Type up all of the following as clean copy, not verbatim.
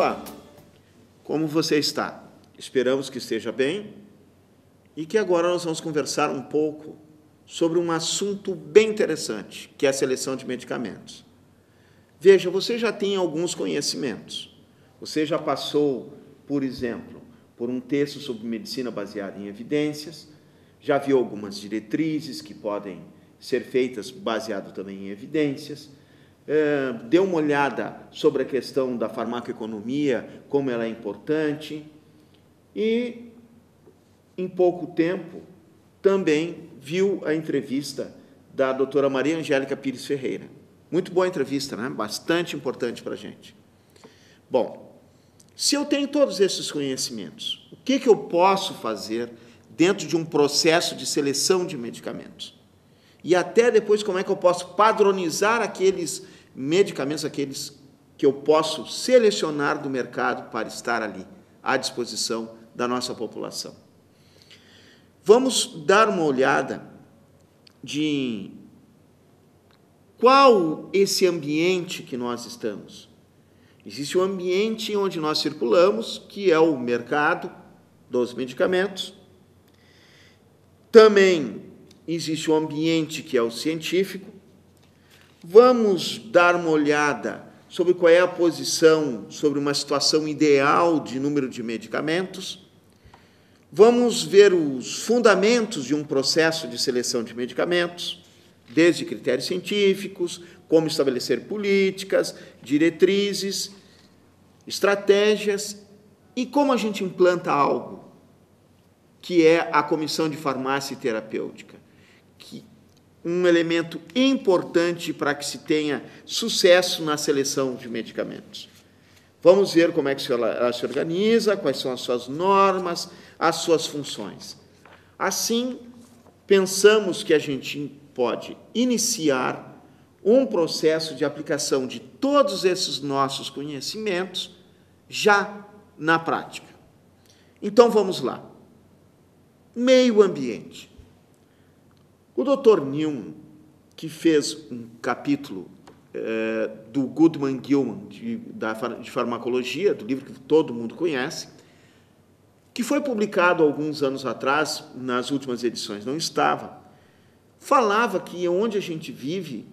Olá, como você está? Esperamos que esteja bem e que agora nós vamos conversar um pouco sobre um assunto bem interessante, que é a seleção de medicamentos. Veja, você já tem alguns conhecimentos. Você já passou, por exemplo, por um texto sobre medicina baseada em evidências, já viu algumas diretrizes que podem ser feitas baseado também em evidências, deu uma olhada sobre a questão da farmacoeconomia, como ela é importante, e, em pouco tempo, também viu a entrevista da doutora Maria Angélica Pires Ferreira. Muito boa entrevista, né? Bastante importante para a gente. Bom, se eu tenho todos esses conhecimentos, o que eu posso fazer dentro de um processo de seleção de medicamentos? E até depois, como é que eu posso padronizar aqueles medicamentos, aqueles que eu posso selecionar do mercado para estar ali, à disposição da nossa população. Vamos dar uma olhada de qual esse ambiente que nós estamos. Existe um ambiente onde nós circulamos, que é o mercado dos medicamentos. Também existe um ambiente que é o científico. Vamos dar uma olhada sobre qual é a posição, sobre uma situação ideal de número de medicamentos. Vamos ver os fundamentos de um processo de seleção de medicamentos, desde critérios científicos, como estabelecer políticas, diretrizes, estratégias e como a gente implanta algo, que é a comissão de farmácia e terapêutica, que um elemento importante para que se tenha sucesso na seleção de medicamentos. Vamos ver como é que ela se organiza, quais são as suas normas, as suas funções. Assim, pensamos que a gente pode iniciar um processo de aplicação de todos esses nossos conhecimentos já na prática. Então, vamos lá. Meio ambiente. O Dr. Newman, que fez um capítulo do Goodman-Gilman de farmacologia, do livro que todo mundo conhece, que foi publicado alguns anos atrás, nas últimas edições não estava, falava que onde a gente vive,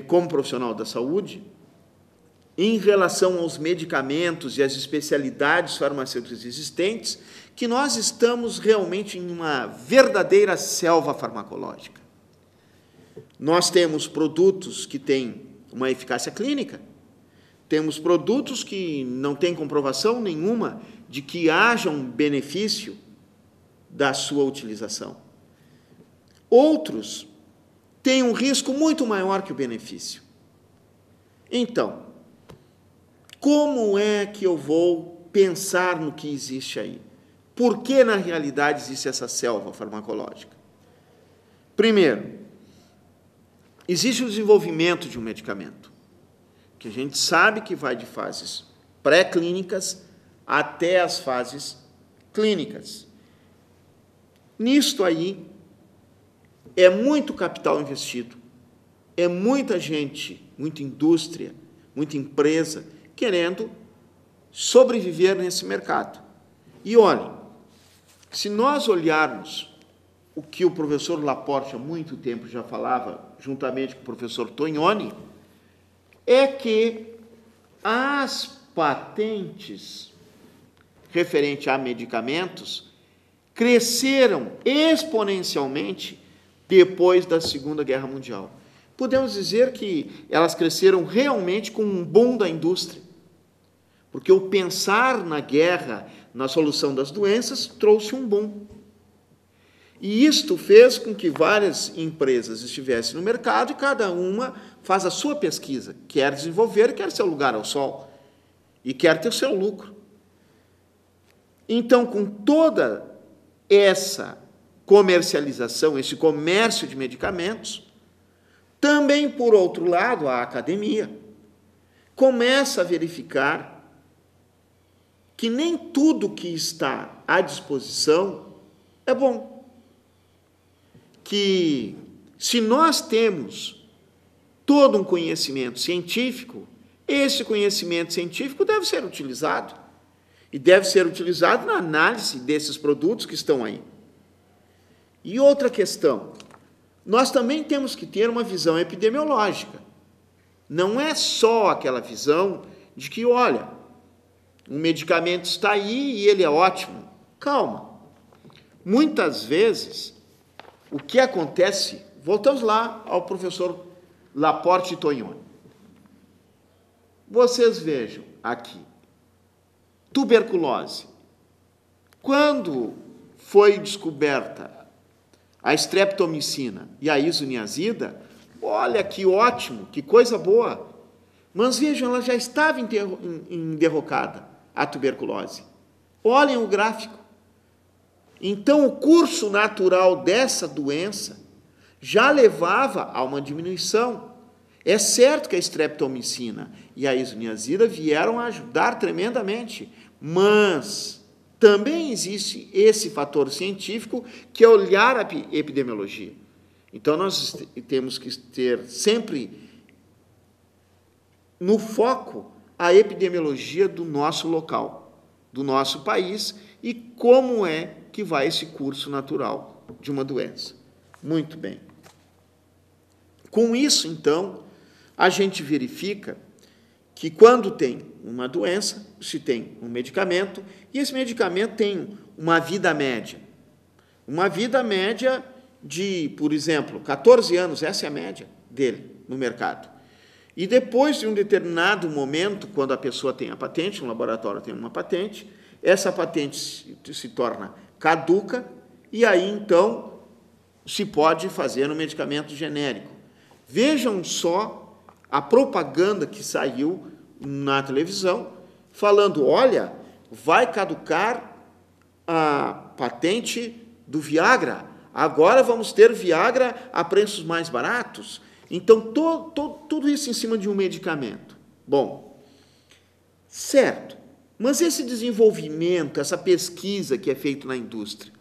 como profissional da saúde, em relação aos medicamentos e às especialidades farmacêuticas existentes, que nós estamos realmente em uma verdadeira selva farmacológica. Nós temos produtos que têm uma eficácia clínica, temos produtos que não têm comprovação nenhuma de que haja um benefício da sua utilização. Outros têm um risco muito maior que o benefício. Então, como é que eu vou pensar no que existe aí? Por que, na realidade, existe essa selva farmacológica? Primeiro, existe o desenvolvimento de um medicamento, que a gente sabe que vai de fases pré-clínicas até as fases clínicas. Nisto aí, é muito capital investido, é muita gente, muita indústria, muita empresa querendo sobreviver nesse mercado. E olhem, se nós olharmos o que o professor Laporte há muito tempo já falava, juntamente com o professor Tognoni, é que as patentes referentes a medicamentos cresceram exponencialmente depois da Segunda Guerra Mundial. Podemos dizer que elas cresceram realmente com um boom da indústria, porque o pensar na guerra, na solução das doenças, trouxe um boom. E isto fez com que várias empresas estivessem no mercado e cada uma faz a sua pesquisa, quer desenvolver, quer seu lugar ao sol, e quer ter o seu lucro. Então, com toda essa comercialização, esse comércio de medicamentos, também, por outro lado, a academia começa a verificar que nem tudo que está à disposição é bom. Que, se nós temos todo um conhecimento científico, esse conhecimento científico deve ser utilizado. E deve ser utilizado na análise desses produtos que estão aí. E outra questão, nós também temos que ter uma visão epidemiológica. Não é só aquela visão de que, olha, um medicamento está aí e ele é ótimo. Calma. Muitas vezes, o que acontece, voltamos lá ao professor Laporte e Tognoni. Vocês vejam aqui, tuberculose. Quando foi descoberta a streptomicina e a isoniazida, olha que ótimo, que coisa boa. Mas vejam, ela já estava em derrocada, a tuberculose. Olhem o gráfico. Então, o curso natural dessa doença já levava a uma diminuição. É certo que a streptomicina e a isoniazida vieram a ajudar tremendamente, mas também existe esse fator científico que é olhar a epidemiologia. Então, nós temos que ter sempre no foco a epidemiologia do nosso local, do nosso país e como é que vai esse curso natural de uma doença. Muito bem. Com isso, então, a gente verifica que quando tem uma doença, se tem um medicamento, e esse medicamento tem uma vida média. Uma vida média de, por exemplo, 14 anos, essa é a média dele no mercado. E depois de um determinado momento, quando a pessoa tem a patente, um laboratório tem uma patente, essa patente se torna caduca, e aí, então, se pode fazer um medicamento genérico. Vejam só a propaganda que saiu na televisão, falando, olha, vai caducar a patente do Viagra, agora vamos ter Viagra a preços mais baratos. Então, tudo isso em cima de um medicamento. Bom, certo, mas esse desenvolvimento, essa pesquisa que é feita na indústria,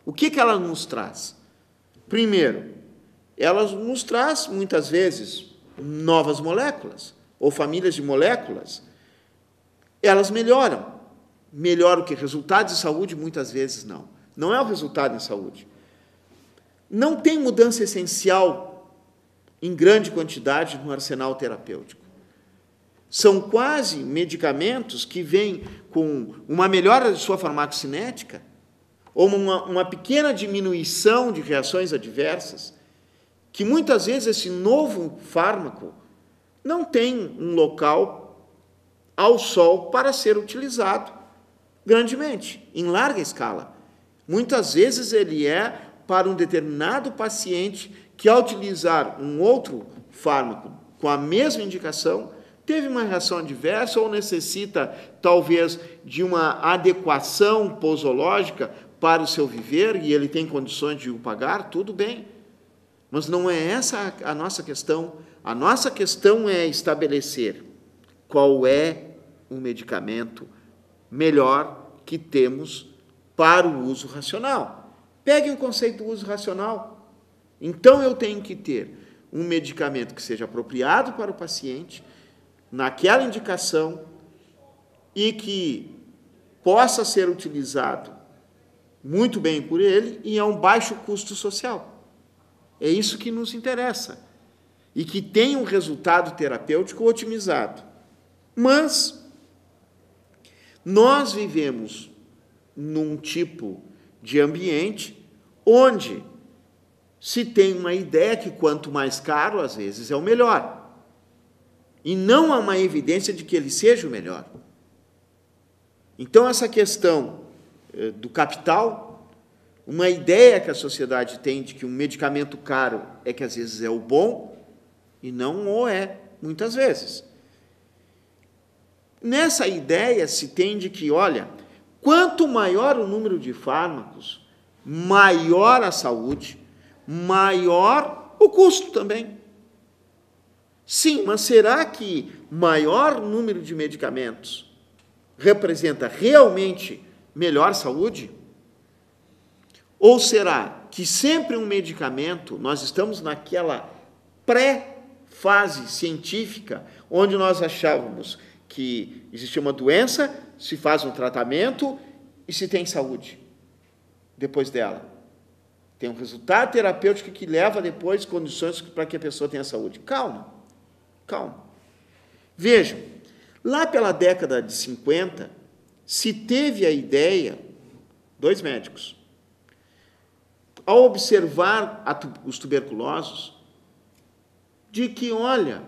o que ela nos traz? Primeiro, ela nos traz, muitas vezes, novas moléculas, ou famílias de moléculas. Elas melhoram. Melhoram o que? Resultados de saúde? Muitas vezes não. Não é o resultado em saúde. Não tem mudança essencial em grande quantidade no arsenal terapêutico. São quase medicamentos que vêm com uma melhora de sua farmacocinética ou uma pequena diminuição de reações adversas, que muitas vezes esse novo fármaco não tem um local ao sol para ser utilizado grandemente, em larga escala. Muitas vezes ele é para um determinado paciente que, ao utilizar um outro fármaco com a mesma indicação, teve uma reação adversa ou necessita, talvez, de uma adequação posológica para o seu viver e ele tem condições de o pagar, tudo bem. Mas não é essa a nossa questão. A nossa questão é estabelecer qual é o medicamento melhor que temos para o uso racional. Peguem o conceito do uso racional. Então, eu tenho que ter um medicamento que seja apropriado para o paciente, naquela indicação, e que possa ser utilizado muito bem por ele e a um baixo custo social. É isso que nos interessa. E que tenha um resultado terapêutico otimizado. Mas nós vivemos num tipo de ambiente onde se tem uma ideia que quanto mais caro, às vezes, é o melhor. E não há uma evidência de que ele seja o melhor. Então, essa questão do capital, uma ideia que a sociedade tem de que um medicamento caro é que, às vezes, é o bom, e não o é, muitas vezes. Nessa ideia se tem de que, olha, quanto maior o número de fármacos, maior a saúde, maior o custo também. Sim, mas será que maior número de medicamentos representa realmente melhor saúde? Ou será que sempre um medicamento, nós estamos naquela fase científica onde nós achávamos que existia uma doença, se faz um tratamento e se tem saúde depois dela. Tem um resultado terapêutico que leva depois condições para que a pessoa tenha saúde. Calma, calma. Vejam, lá pela década de 50, se teve a ideia, 2 médicos, ao observar os tuberculosos, de que, olha,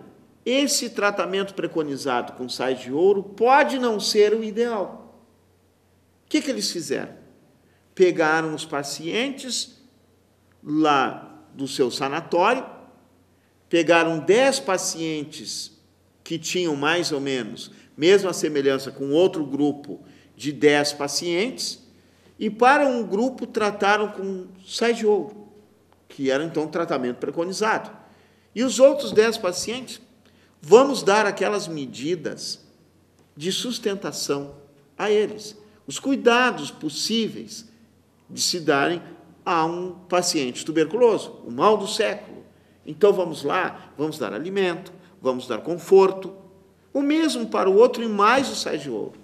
esse tratamento preconizado com sais de ouro pode não ser o ideal. O que eles fizeram? Pegaram os pacientes lá do seu sanatório, pegaram 10 pacientes que tinham mais ou menos mesma semelhança com outro grupo de 10 pacientes, e para um grupo trataram com sais de ouro, que era então o tratamento preconizado. E os outros 10 pacientes, vamos dar aquelas medidas de sustentação a eles, os cuidados possíveis de se darem a um paciente tuberculoso, o mal do século. Então vamos lá, vamos dar alimento, vamos dar conforto, o mesmo para o outro e mais os sais de ouro.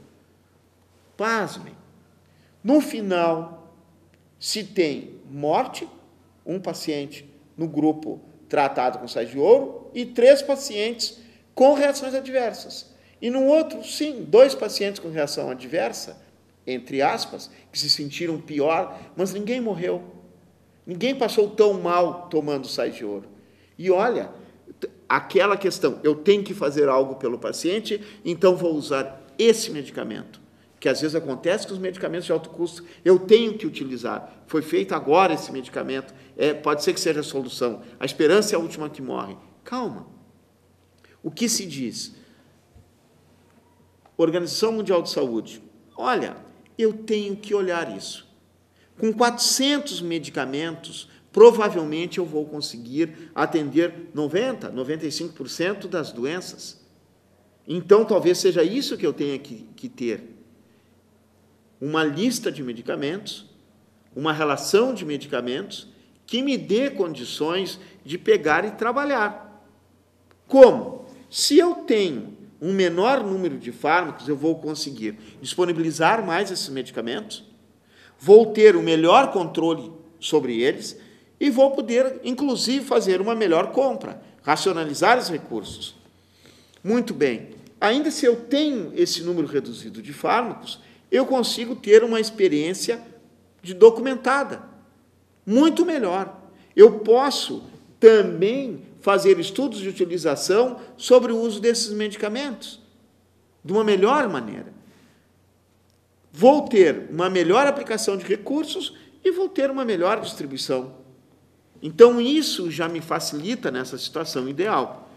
Pasmem, no final se tem morte, um paciente no grupo tratado com sais de ouro e 3 pacientes com reações adversas. E no outro, sim, 2 pacientes com reação adversa, entre aspas, que se sentiram pior, mas ninguém morreu. Ninguém passou tão mal tomando sais de ouro. E olha, aquela questão, eu tenho que fazer algo pelo paciente, então vou usar esse medicamento. Que às vezes acontece que os medicamentos de alto custo eu tenho que utilizar. Foi feito agora esse medicamento, pode ser que seja a solução. A esperança é a última que morre. Calma. O que se diz? Organização Mundial de Saúde. Olha, eu tenho que olhar isso. Com 400 medicamentos, provavelmente eu vou conseguir atender 90%, 95% das doenças. Então, talvez seja isso que eu tenha que ter. Uma lista de medicamentos, uma relação de medicamentos que me dê condições de pegar e trabalhar. Como? Se eu tenho um menor número de fármacos, eu vou conseguir disponibilizar mais esses medicamentos, vou ter um melhor controle sobre eles e vou poder, inclusive, fazer uma melhor compra, racionalizar os recursos. Muito bem. Ainda se eu tenho esse número reduzido de fármacos, eu consigo ter uma experiência documentada, muito melhor. Eu posso também fazer estudos de utilização sobre o uso desses medicamentos, de uma melhor maneira. Vou ter uma melhor aplicação de recursos e vou ter uma melhor distribuição. Então, isso já me facilita nessa situação ideal.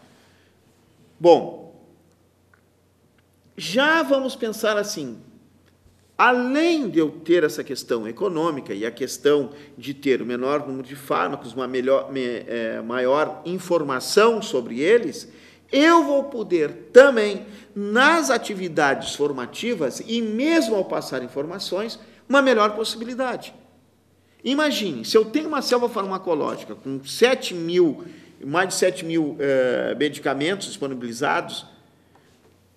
Bom, já vamos pensar assim, além de eu ter essa questão econômica e a questão de ter o menor número de fármacos, uma maior informação sobre eles, eu vou poder também, nas atividades formativas e mesmo ao passar informações, uma melhor possibilidade. Imagine, se eu tenho uma selva farmacológica com mais de 7 mil medicamentos disponibilizados,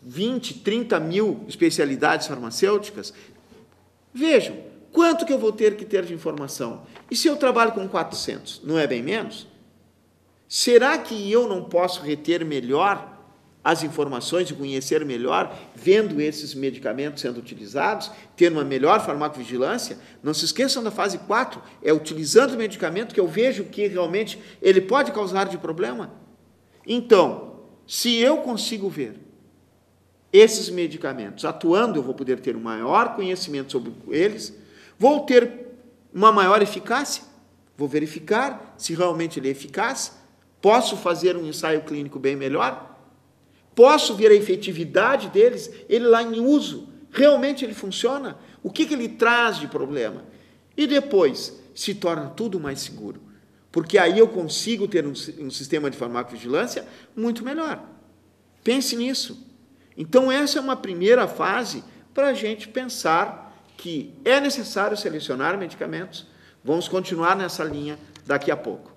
20, 30 mil especialidades farmacêuticas, vejam, quanto que eu vou ter que ter de informação? E se eu trabalho com 400, não é bem menos? Será que eu não posso reter melhor as informações e conhecer melhor, vendo esses medicamentos sendo utilizados, ter uma melhor farmacovigilância? Não se esqueçam da fase 4, é utilizando o medicamento que eu vejo que realmente ele pode causar de problema. Então, se eu consigo ver esses medicamentos atuando, eu vou poder ter um maior conhecimento sobre eles, vou ter uma maior eficácia, vou verificar se realmente ele é eficaz, posso fazer um ensaio clínico bem melhor, posso ver a efetividade deles, ele lá em uso, realmente ele funciona, o que ele traz de problema? E depois se torna tudo mais seguro, porque aí eu consigo ter um sistema de farmacovigilância muito melhor. Pense nisso. Então, essa é uma primeira fase para a gente pensar que é necessário selecionar medicamentos. Vamos continuar nessa linha daqui a pouco.